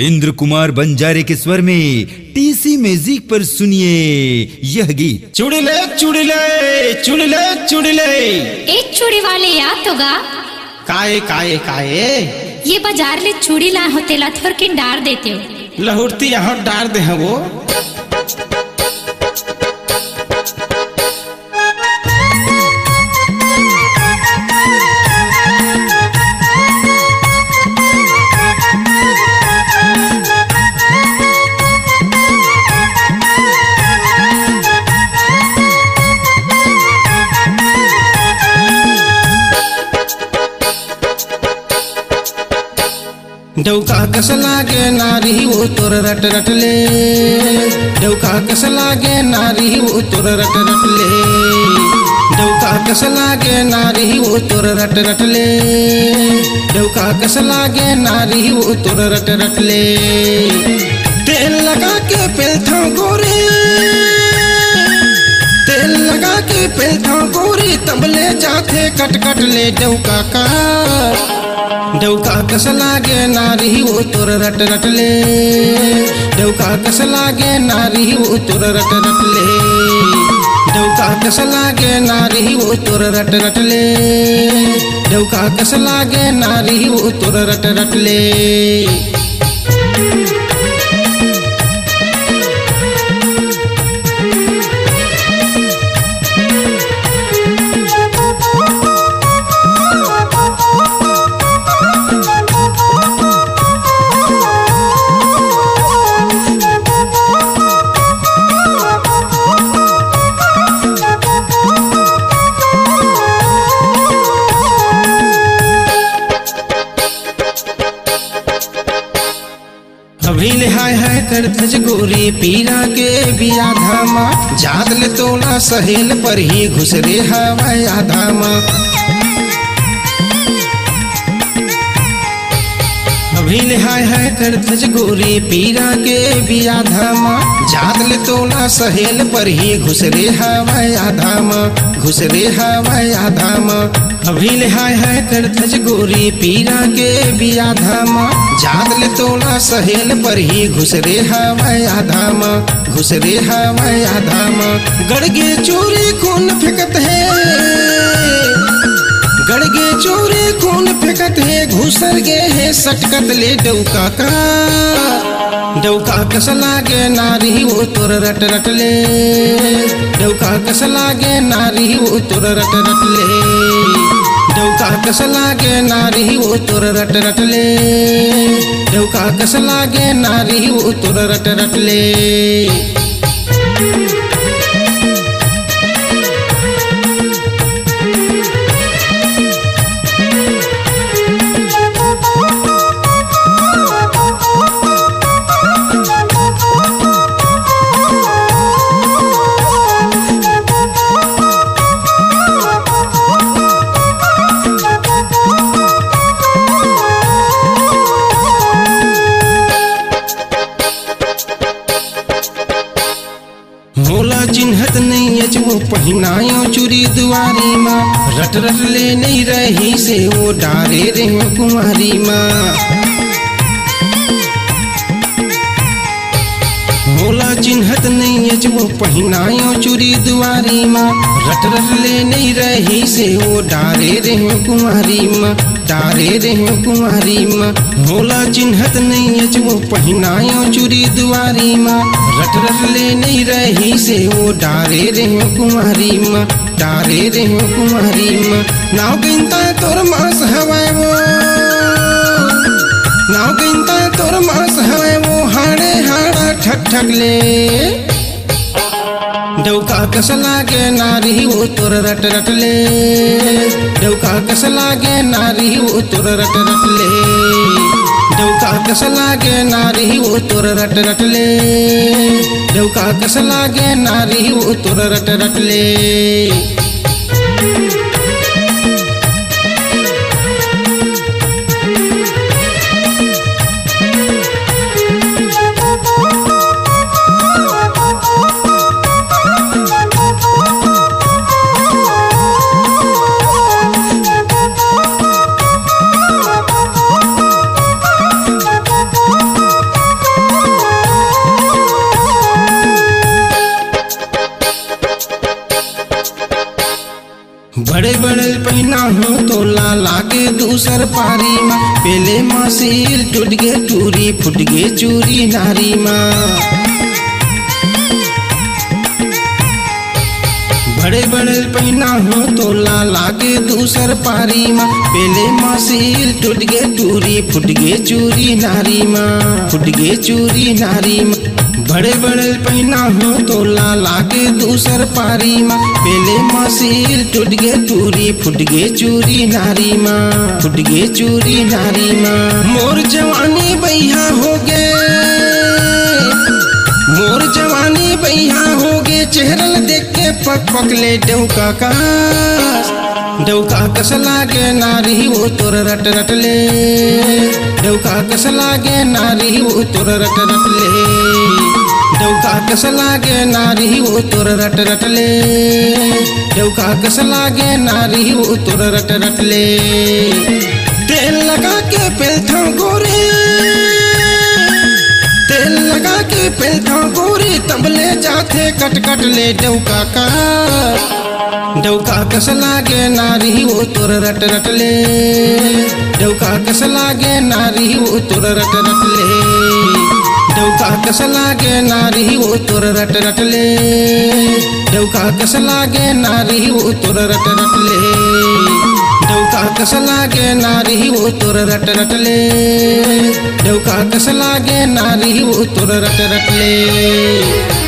इंद्र कुमार बंजारे के स्वर में टीसी म्यूजिक पर सुनिए यह गीत। चुड़िले चुड़िले चुड़िले चुड़िले, एक चूड़ी वाले याद तो गा काए काए काए ये बाजार ले चूड़ी ला होते ला थोर किन डार देते हो लहुड़ती यहाँ डार दे हैं वो। डौका कस लागे नारी वो तोर रट रट ले, डौका कस लागे नारी वो तोर रट रट ले, डौका कस लागे नारी वो तोर रट रट ले, डौका कस लागे नारी वो तोर रट रट ले। तेल लगा के पेलथा गोरी, तेल लगा के पेलथा गोरी, तबले जाते कट कट ले। डौका का डौका कस लागे नारी वो तोर रट रट ले, डौका कस लागे नारी वो तोर रट रट ले, डौका कस लागे नारी वो तोर रट रट ले, डौका कस लागे नारी वो तोर रट रट ले। अभी हाय हाय कर धज गोरी पीरा के बिया धामा, जात ले तोला सहेल पर ही घुसरे हवाई आधामा। अभी हाय हाय कर धज गोरी पीरा के बिया धामा, जात ले तोला सहेल पर ही घुसरे हवाई आधामा, घुसरे हवाई आधामा। अभी हाय हाय कर धज गोरी पीरा के बिया धामा, जात ले तोला सहेल पर ही घुसरे हवाई आधामा, घुसरे हवाई आधामा। गड़गे चोरी खून फेंकत है, गड़गे चोरी खून फेंकत है, घुसर गे है सटकत ले। डौका का डौका कस लागे नारी वो तोर रट रट ले, डौका कस लागे नारी वो तोर रट रट ले, डौका कस लागे नारी वो तोर रट रट ले, डौका कस लागे नारी वो तोर रट रट ले। होला चिन्हत नहीं है वो पहनायो चूरी दुआरी माँ, रट रट ले नहीं रही से वो डारे रहे कुमारी माँ। होला चिन्हत नहीं है वो पहनायो चूरी दुआरी माँ, रट रट ले नहीं रही से वो डारे रहे कुमारी माँ, डारे रहे कुमारी माँ। होला चिन्हत नहीं है वो पहनायो चूरी दुआरी माँ, रट रट ले नहीं रही से वो डारे रहे कुमारी माँ, डारे रहे कुमारी माँ। नाव गिनता तोर मास हवाए वो, नाव गिनता तोर मास हवाए वो, हाड़े हाड़ा ठक ठक ले। डौका कस लागे नारी वो तोर रट रट ले, डौका कस लागे नारी वो तोर रट रट ले, डौका कस लागे नारी वो तोर रट रट ले, डौका कस लागे नारी वो तोर रट रट ले। बड़े बड़े पहना हो तो लाला के दूसर पारी माँ पहले माँ सील टूट गे टूरी फुट गे चूरी नारी माँ बड़े बड़े पहना हो तो लाला के दूसर पारी माँ पहले माँ सील टूट गे टूरी फुट गे चूरी नारी माँ फुट गे चूरी नारी माँ बड़े बड़े पहना हो तो लाला के दूसर पारी माँ पहले माँ सील टूट गे टूरी फुट गे चूरी नारी माँ फुट गे चूरी नारी माँ मोर जवानी बैहा हो गे मोर जवानी बैहा हो गे चेहरल देख के पक पकले डौका कस लागे नारी वो तोर रट रट ले डौका कस लागे नारी वो तोर रट रट ले डौका कस लागे नारी वो तोर रट रट ले डौका कस लागे नारी वो तोर रट रट ले तेल लगा के पेलथा गोरे तेल लगा के पेलथा गोरी तबले जाते कट कट ले डौका कस लागे नारी वो तोर रट रट ले डौका कस लागे नारी वो तोर रट रट ले डौका कस लागे नारी वो तोर रट रट ले डौका कस लागे नारी वो तोर रट रट ले डौका कस लागे नारी वो तोर रट रट ले डौका कस लागे नारी वो तोर रट रट ले।